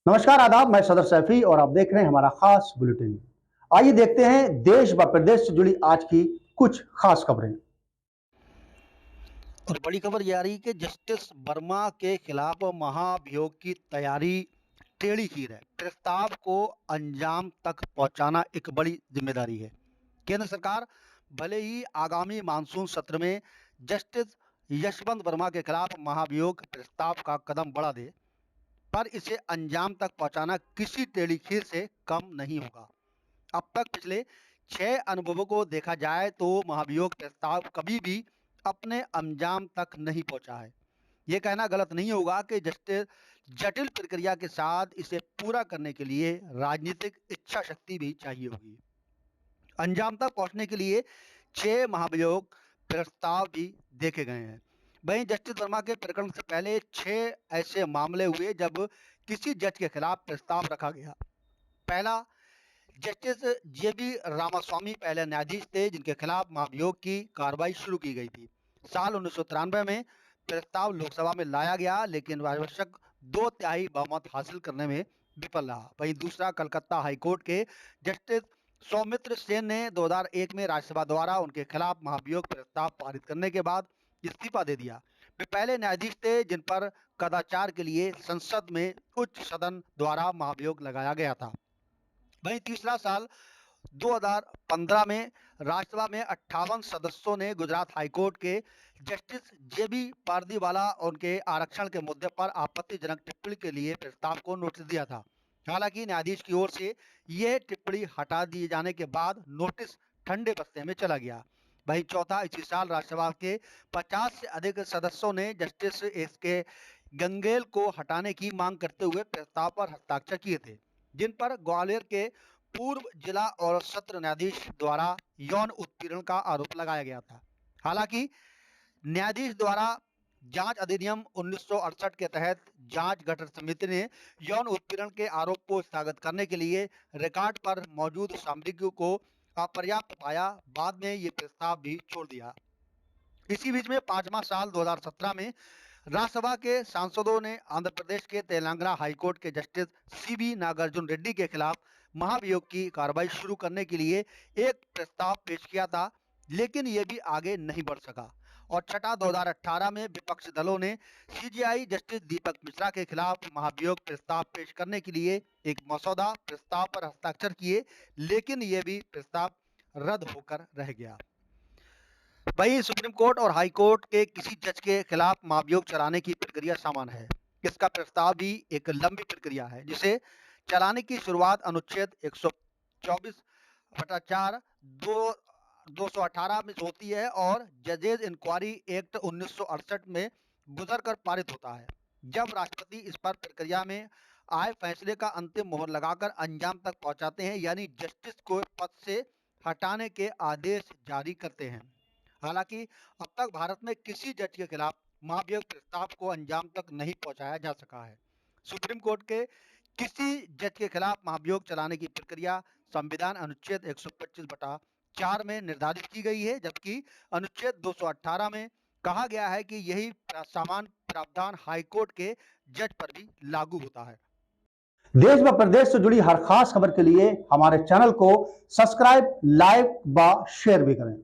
नमस्कार, आदाब। मैं सदर सैफी और आप देख रहे हैं हमारा खास बुलेटिन। आइए देखते हैं देश व प्रदेश से जुड़ी आज की कुछ खास खबरें। और बड़ी खबर ये आ रही कि जस्टिस वर्मा के खिलाफ महाभियोग की तैयारी टेढ़ी खीर है। प्रस्ताव को अंजाम तक पहुंचाना एक बड़ी जिम्मेदारी है। केंद्र सरकार भले ही आगामी मानसून सत्र में जस्टिस यशवंत वर्मा के खिलाफ महाभियोग प्रस्ताव का कदम बढ़ा दे, पर इसे अंजाम तक पहुंचाना किसी टेढ़ी खीर से कम नहीं होगा। अब तक पिछले 6 अनुभवों को देखा जाए तो महाभियोग प्रस्ताव कभी भी अपने अंजाम तक नहीं पहुंचा है। ये कहना गलत नहीं होगा कि जस्टिस जटिल प्रक्रिया के साथ इसे पूरा करने के लिए राजनीतिक इच्छा शक्ति भी चाहिए होगी। अंजाम तक पहुंचने के लिए 6 महाभियोग प्रस्ताव भी देखे गए हैं। वहीं जस्टिस वर्मा के प्रकरण से पहले 6 ऐसे मामले हुए जब किसी जज के खिलाफ प्रस्ताव रखा गया। पहला, जस्टिस जेबी रामास्वामी पहले न्यायाधीश थे जिनके खिलाफ महाभियोग की कार्रवाई शुरू की गई थी। साल 1993 में प्रस्ताव लोकसभा में लाया गया, लेकिन आवश्यक 2/3 बहुमत हासिल करने में विफल रहा। वहीं दूसरा, कलकत्ता हाईकोर्ट के जस्टिस सौमित्र सेन ने 2001 में राज्यसभा द्वारा उनके खिलाफ महाभियोग प्रस्ताव पारित करने के बाद इस्तीफा दे दिया। वे पहले न्यायाधीश थे जिन पर कदाचार के लिए संसद में उच्च सदन द्वारा महाभियोग लगाया गया था। वहीं तीसरा, साल 2015 में राज्यसभा में 58 सदस्यों ने गुजरात हाईकोर्ट के जस्टिस जेबी पारदीवाला और उनके आरक्षण के मुद्दे पर आपत्तिजनक टिप्पणी के लिए प्रस्ताव को नोटिस दिया था। हालांकि न्यायाधीश की ओर से यह टिप्पणी हटा दिए जाने के बाद नोटिस ठंडे बस्ते में चला गया। वहीं चौथा, इसी साल राज्यसभा के 50 से अधिक सदस्यों ने जस्टिस एस के गंगेल को हटाने की मांग करते हुए प्रस्ताव पर हस्ताक्षर किए थे, जिन पर ग्वालियर के पूर्व जिला और सत्र न्यायाधीश द्वारा यौन उत्पीड़न का आरोप लगाया गया था। हालांकि न्यायाधीश द्वारा जांच अधिनियम 1968 के तहत जांच गठन समिति ने यौन उत्पीड़न के आरोप को स्थगित करने के लिए रिकॉर्ड पर मौजूद सामग्री को अपर्याप्त पाया। बाद में ये प्रस्ताव भी छोड़ दिया। इसी बीच में पांचवा, साल 2017 में राज्यसभा के सांसदों ने आंध्र प्रदेश के तेलंगाना हाईकोर्ट के जस्टिस सीबी नागार्जुन रेड्डी के खिलाफ महाभियोग की कार्रवाई शुरू करने के लिए एक प्रस्ताव पेश किया था, लेकिन यह भी आगे नहीं बढ़ सका। और छठा, 2018 में विपक्षी दलों ने सीजेआई जस्टिस दीपक मिश्रा के खिलाफ महाभियोग प्रस्ताव पेश करने के लिए एक मसौदा प्रस्ताव पर हस्ताक्षर किए, लेकिन यह भी प्रस्ताव रद्द होकर रह गया। वहीं सुप्रीम कोर्ट और हाई कोर्ट के किसी जज के खिलाफ महाभियोग चलाने की प्रक्रिया सामान्य है। इसका प्रस्ताव भी एक लंबी प्रक्रिया है, जिसे चलाने की शुरुआत अनुच्छेद 124/4 218 में होती है और जजेज इंक्वायरी एक्ट 1968 में गुजर कर पारित होता है। जब राष्ट्रपति इस पर प्रक्रिया में आए फैसले का अंतिम मोहर लगाकर अंजाम तक पहुंचाते हैं, यानी जस्टिस को पद से हटाने के आदेश जारी करते हैं। हालांकि अब तक भारत में किसी जज के खिलाफ महाभियोग प्रस्ताव को अंजाम तक नहीं पहुंचाया जा सका है। सुप्रीम कोर्ट के किसी जज के खिलाफ महाभियोग चलाने की प्रक्रिया संविधान अनुच्छेद 125/4 में निर्धारित की गई है, जबकि अनुच्छेद 218 में कहा गया है कि यही समान प्रावधान हाईकोर्ट के जज पर भी लागू होता है। देश व प्रदेश से जुड़ी हर खास खबर के लिए हमारे चैनल को सब्सक्राइब, लाइक व शेयर भी करें।